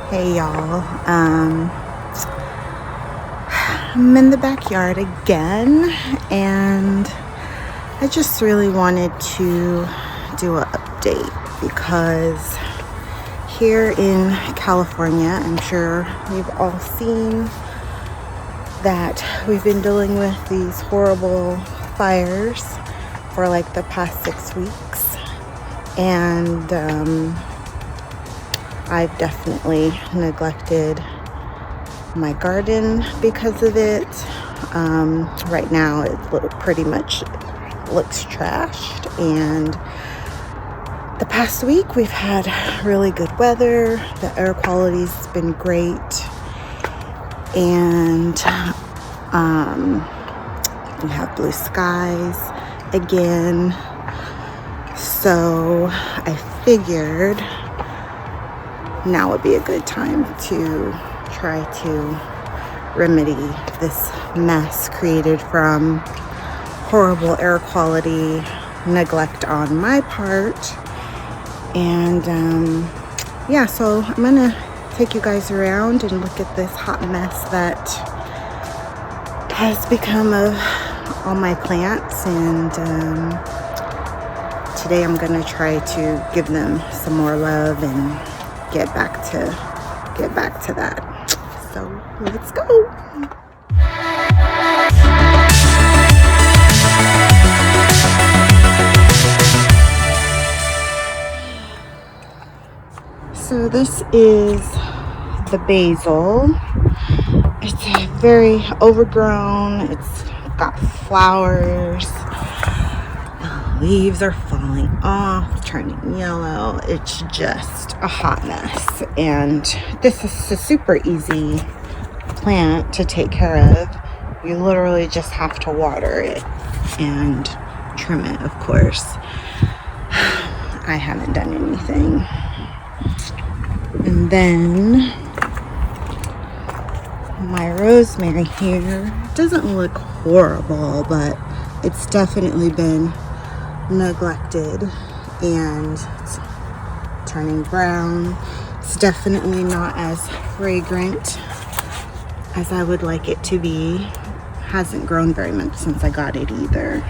Hey y'all, I'm in the backyard again, and I just really wanted to do an update because here in California, I'm sure you've all seen that we've been dealing with these horrible fires for like the past 6 weeks, and I've definitely neglected my garden because of it. Right now it pretty much looks trashed, and the past week we've had really good weather. The air quality's been great, and we have blue skies again. So I figured now would be a good time to try to remedy this mess created from horrible air quality, neglect on my part. And yeah, so I'm gonna take you guys around and look at this hot mess that has become of all my plants. And today I'm gonna try to give them some more love and get back to that. So let's go. So this is the basil. It's very overgrown. It's got flowers. The leaves are falling off, turning yellow. It's just a hot mess. And this is a super easy plant to take care of. You literally just have to water it and trim it, of course. I haven't done anything. And then my rosemary here doesn't look horrible, but it's definitely been neglected and it's turning brown. It's definitely not as fragrant as I would like it to be. Hasn't grown very much since I got it either.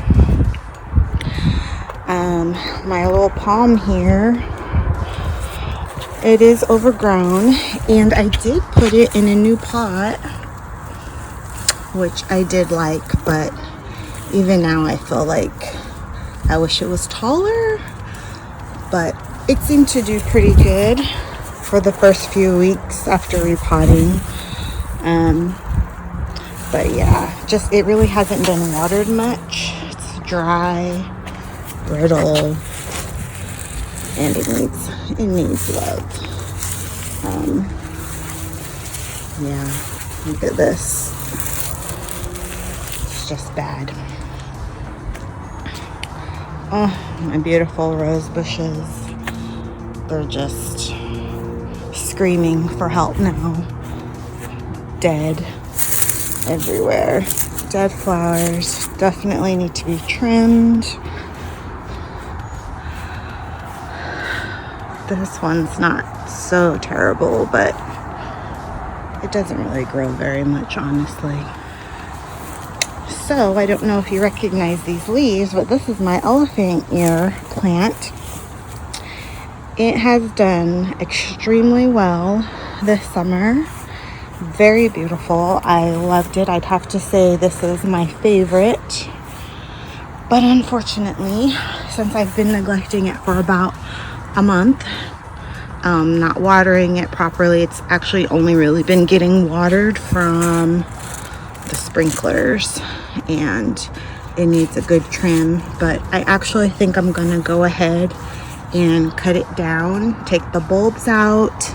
My little palm here, it is overgrown, and I did put it in a new pot, which I did like, but even now I feel like I wish it was taller. But it seemed to do pretty good for the first few weeks after repotting. But yeah, just it really hasn't been watered much. It's dry, brittle, and it needs love. Yeah, look at this. It's just bad. Oh, my beautiful rose bushes. They're just screaming for help now. Dead everywhere. Dead flowers. Definitely need to be trimmed. This one's not so terrible, but it doesn't really grow very much, honestly. So I don't know if you recognize these leaves, but this is my elephant ear plant. It has done extremely well this summer. Very beautiful. I loved it. I'd have to say this is my favorite. But unfortunately, since I've been neglecting it for about a month, not watering it properly, it's actually only really been getting watered from the sprinklers, and it needs a good trim. But I actually think I'm gonna go ahead and cut it down, take the bulbs out,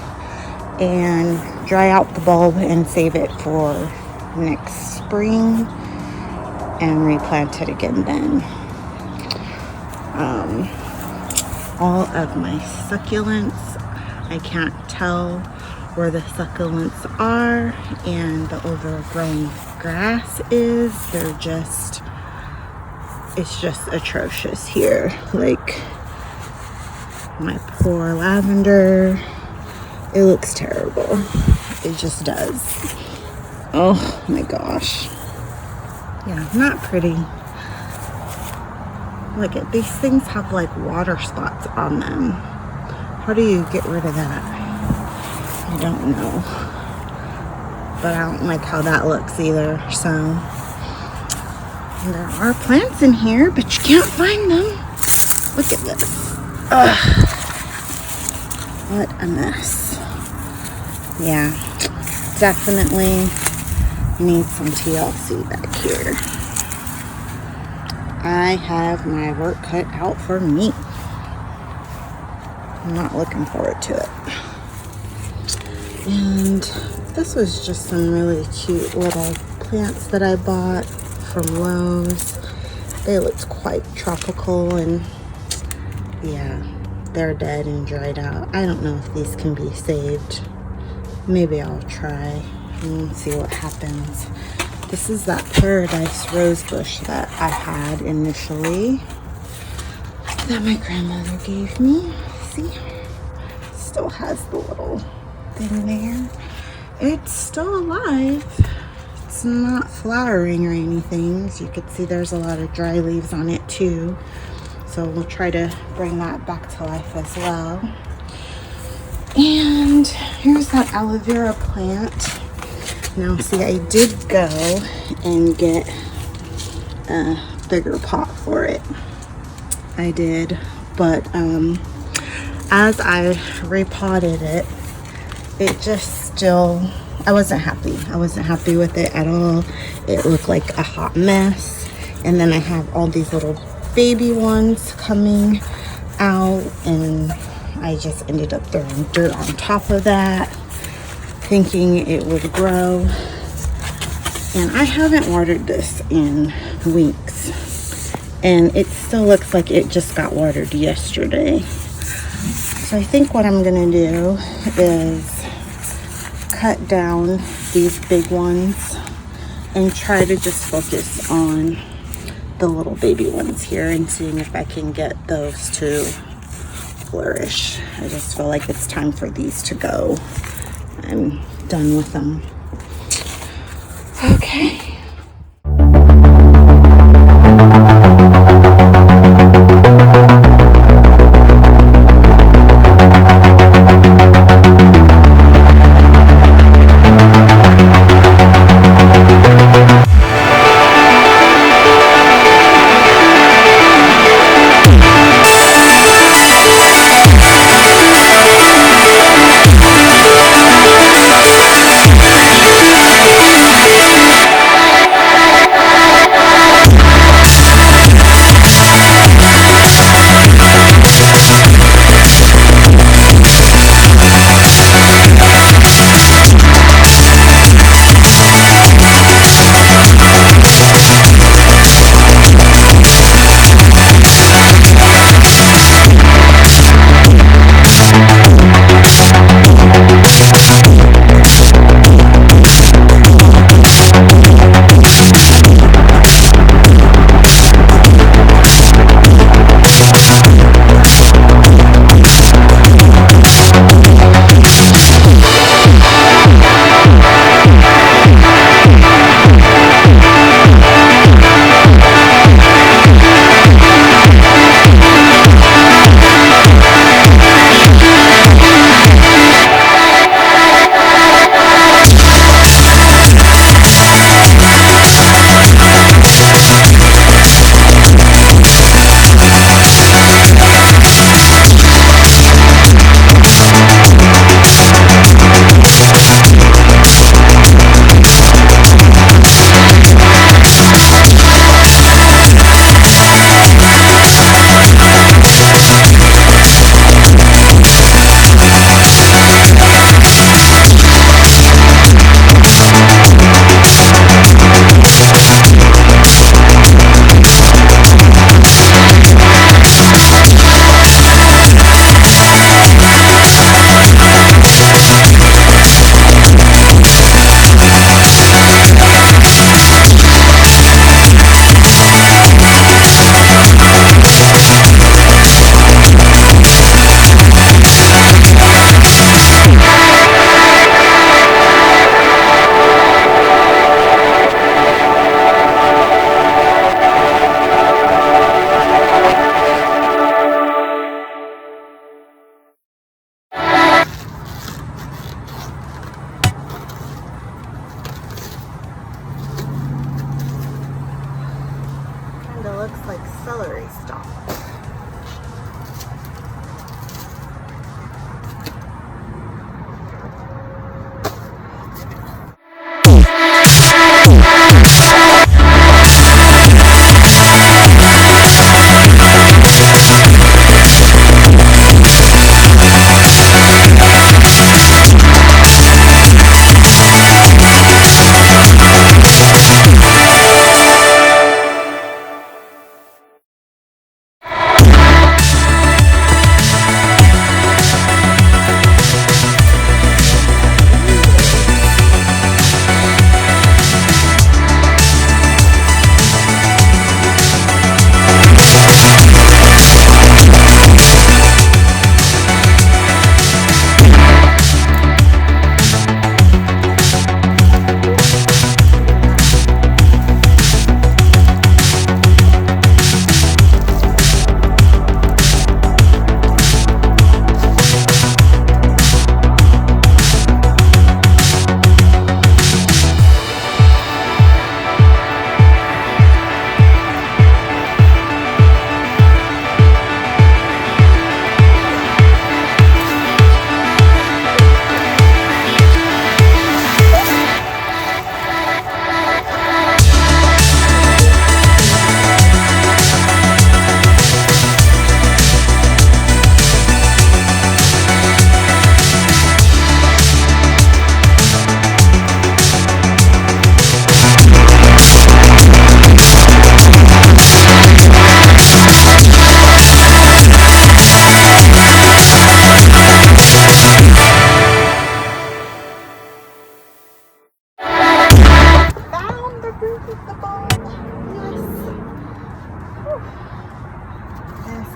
and dry out the bulb and save it for next spring and replant it again then. All of my succulents, I can't tell where the succulents are and the overgrown grass is. It's just atrocious here. Like my poor lavender It looks terrible. It just does. Oh my gosh. Yeah, not pretty. Look at these things have like water spots on them. How do you get rid of that? I don't know. But I don't like how that looks either. So there are plants in here, but you can't find them. Look at this. Ugh. What a mess. Yeah, definitely need some TLC back here. I have my work cut out for me. I'm not looking forward to it. And this was just some really cute little plants that I bought from Lowe's. They looked quite tropical, and yeah, they're dead and dried out. I don't know if these can be saved. Maybe I'll try and see what happens. This is that paradise rose bush that I had initially that my grandmother gave me. See? Still has the little thing there. It's still alive. It's not flowering or anything. As you can see, there's a lot of dry leaves on it too. So we'll try to bring that back to life as well. And here's that aloe vera plant. Now see, I did go and get a bigger pot for it. I did, but as I repotted it, it just still, I wasn't happy. I wasn't happy with it at all. It looked like a hot mess. And then I have all these little baby ones coming out, and I just ended up throwing dirt on top of that, thinking it would grow. And I haven't watered this in weeks, and it still looks like it just got watered yesterday. So I think what I'm gonna do is cut down these big ones and try to just focus on the little baby ones here and seeing if I can get those to flourish. I just feel like it's time for these to go. I'm done with them. Okay.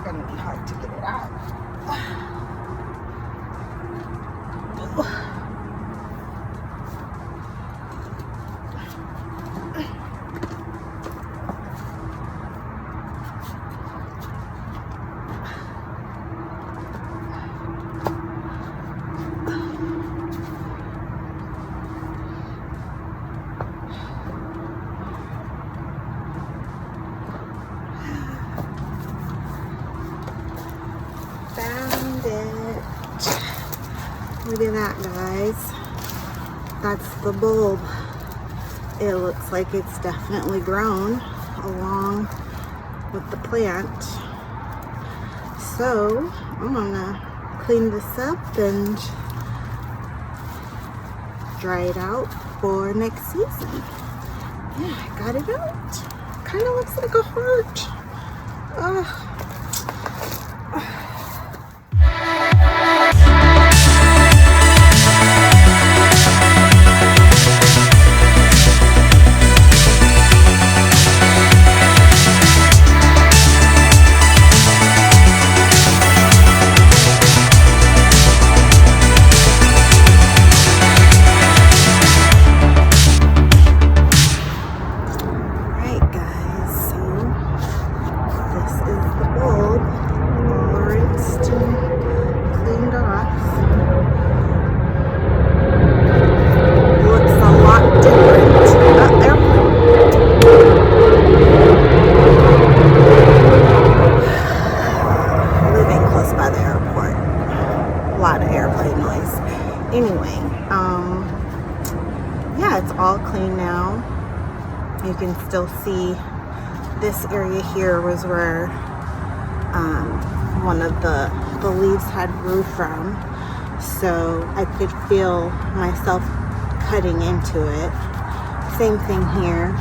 gonna be hard to get it out. Found it. Look at that, guys. That's the bulb. It looks like it's definitely grown along with the plant. So I'm gonna clean this up and dry it out for next season. Yeah, I got it out. Kind of looks like a heart. Yeah, it's all clean now. You can still see this area here was where one of the leaves had grew from, so I could feel myself cutting into it. Same thing here,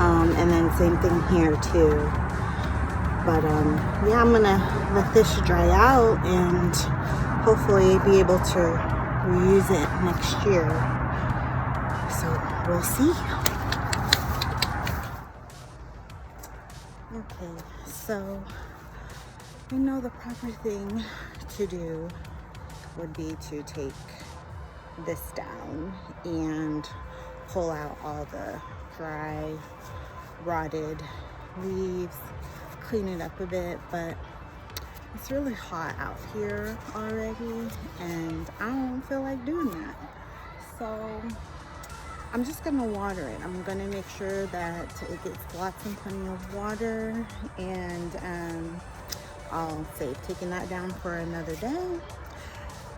and then same thing here too. But yeah, I'm gonna let this dry out and hopefully be able to reuse it next year. So we'll see. Okay, so I know the proper thing to do would be to take this down and pull out all the dry, rotted leaves, clean it up a bit, but it's really hot out here already and I don't feel like doing that. So I'm just gonna water it. I'm gonna make sure that it gets lots and plenty of water, and I'll save taking that down for another day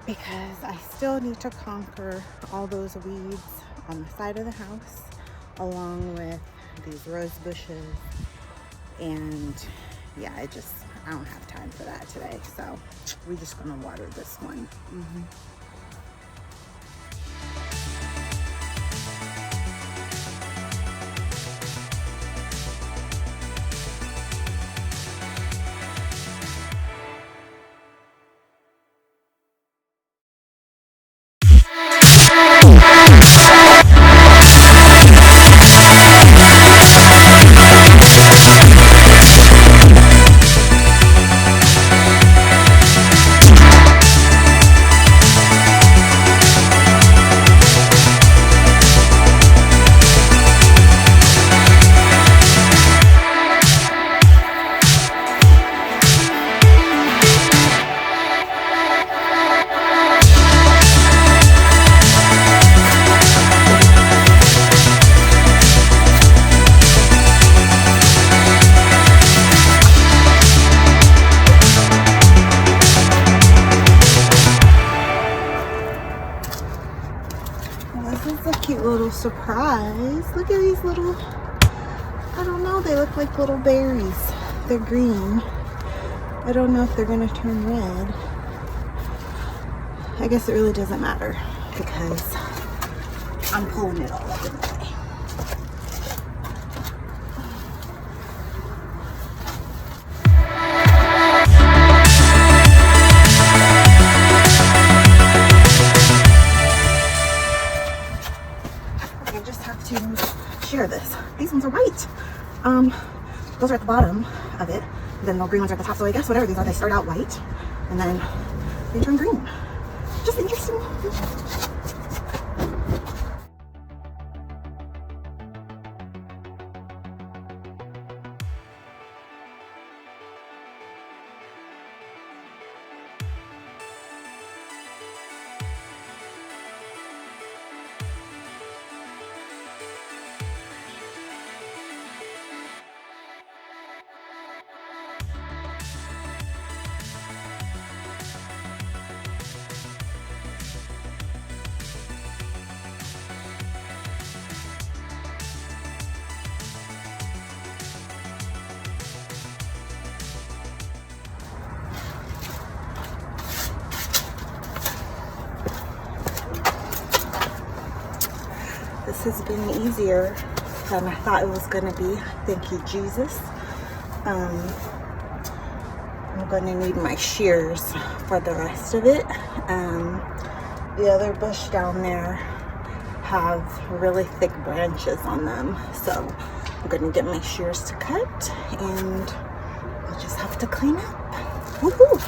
because I still need to conquer all those weeds on the side of the house along with these rose bushes. And yeah, I don't have time for that today, so we're just gonna water this one. Little surprise. Look at these little, I don't know, they look like little berries. They're green. I don't know if they're gonna turn red. I guess it really doesn't matter because I'm pulling it all up in the way. Share this. These ones are white. Those are at the bottom of it. then the green ones are at the top. So I guess whatever these are, they start out white and then they turn green. Just interesting. This has been easier than I thought it was going to be. Thank you, Jesus. I'm going to need my shears for the rest of it. The other bush down there have really thick branches on them, so I'm going to get my shears to cut, and I'll just have to clean up. Woohoo!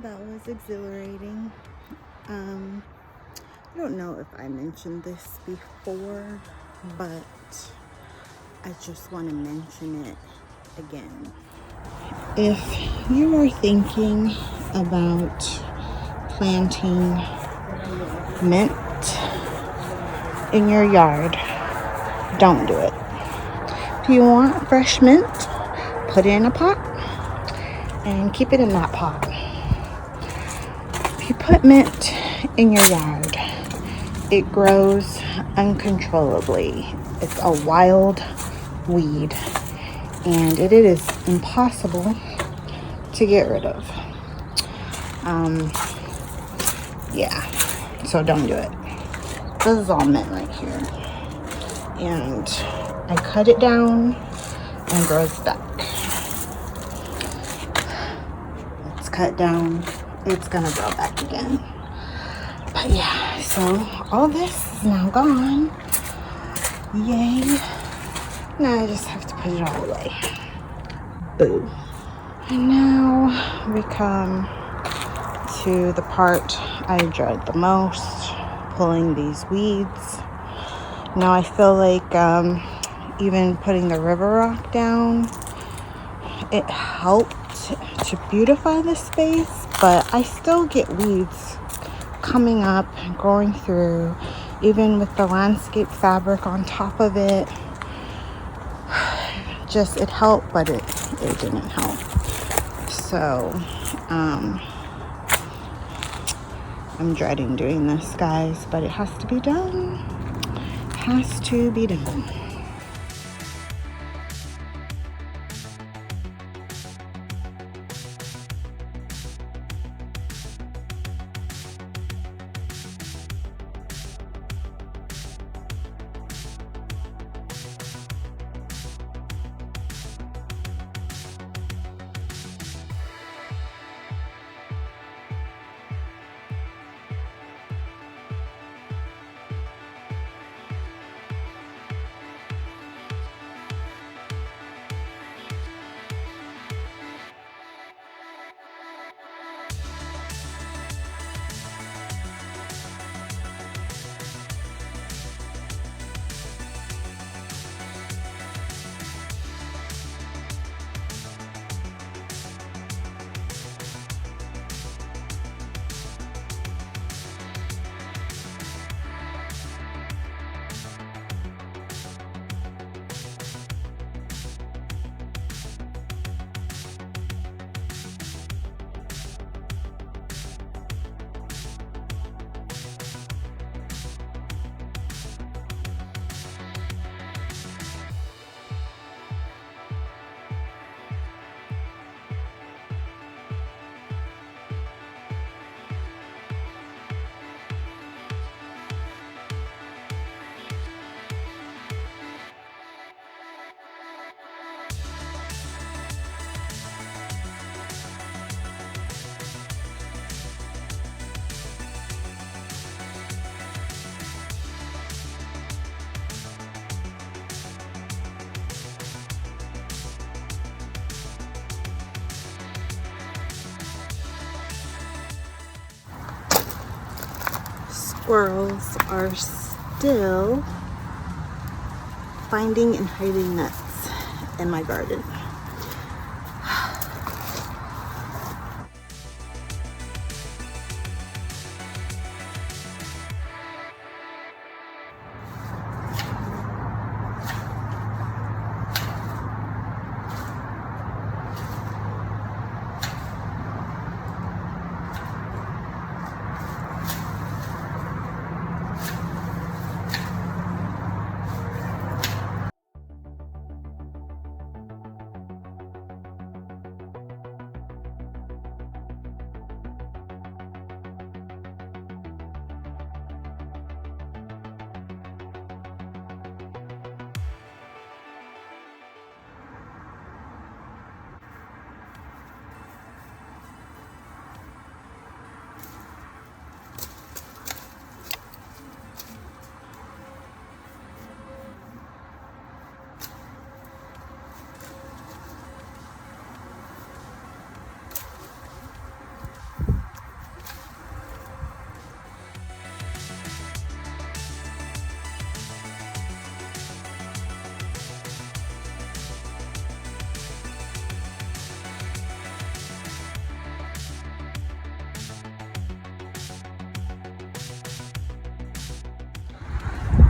That was exhilarating. I don't know if I mentioned this before, but I just want to mention it again. If you are thinking about planting mint in your yard, don't do it. If you want fresh mint, put it in a pot and keep it in that pot. If you put mint in your yard, it grows uncontrollably. It's a wild weed, and it is impossible to get rid of. Yeah, so don't do it. This is all mint right here, and I cut it down and grows back. It's cut down, it's gonna grow back again. But yeah, so all this is now gone. Yay. Now I just have to put it all away. Boo. And now we come to the part I dread the most, pulling these weeds. Now I feel like even putting the river rock down, it helped to beautify the space, but I still get weeds coming up and growing through, even with the landscape fabric on top of it. Just, it helped, but it didn't help. So I'm dreading doing this, guys, but it has to be done. Has to be done. squirrels are still finding and hiding nuts in my garden.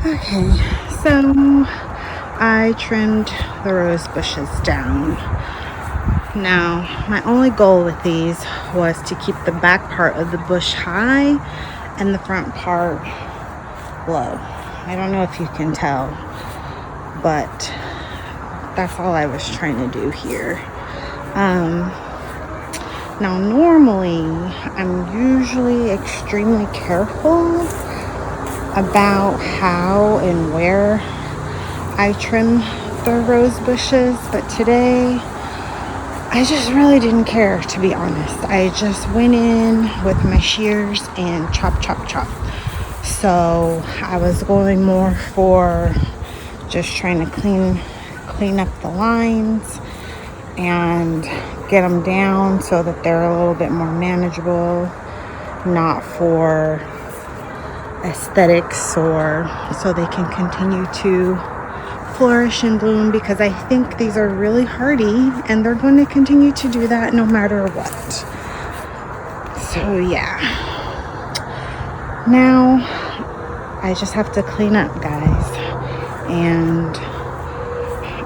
Okay, so I trimmed the rose bushes down. Now, my only goal with these was to keep the back part of the bush high and the front part low. I don't know if you can tell, but that's all I was trying to do here. Now, normally, I'm usually extremely careful about how and where I trim the rose bushes, but today I just really didn't care, to be honest. I just went in with my shears and chop, chop, chop. So I was going more for just trying to clean up the lines and get them down so that they're a little bit more manageable, not for aesthetics or so they can continue to flourish and bloom, because I think these are really hardy and they're going to continue to do that no matter what. So yeah, now I just have to clean up, guys, and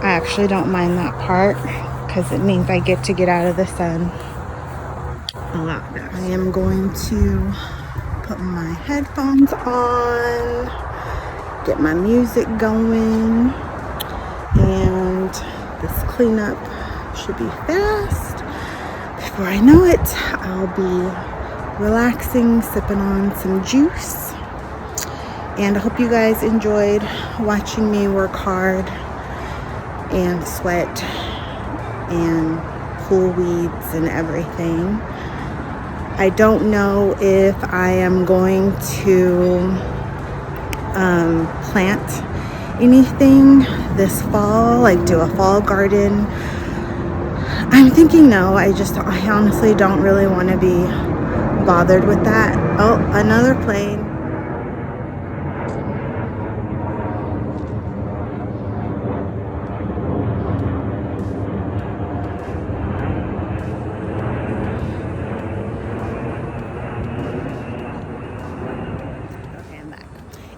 I actually don't mind that part because it means I get to get out of the sun a lot better. I am going to put my headphones on, get my music going, and this cleanup should be fast. Before I know it, I'll be relaxing, sipping on some juice. And I hope you guys enjoyed watching me work hard and sweat and pull weeds and everything. I don't know if I am going to plant anything this fall, like do a fall garden. I'm thinking no. I honestly don't really want to be bothered with that. Oh, another plane.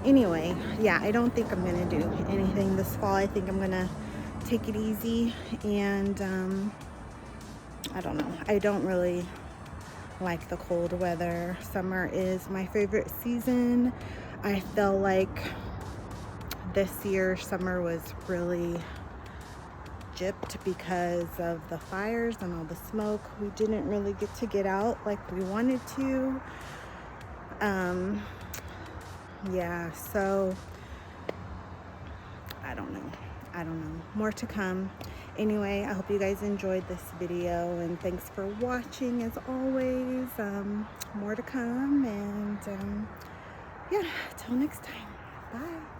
Anyway, yeah, I don't think I'm gonna do anything this fall. I think I'm gonna take it easy, and I don't know. I don't really like the cold weather. Summer is my favorite season. I feel like this year summer was really gypped because of the fires and all the smoke. We didn't really get out like we wanted to. Yeah, so I don't know. More to come. Anyway, I hope you guys enjoyed this video, and thanks for watching as always. More to come, and yeah, till next time. Bye.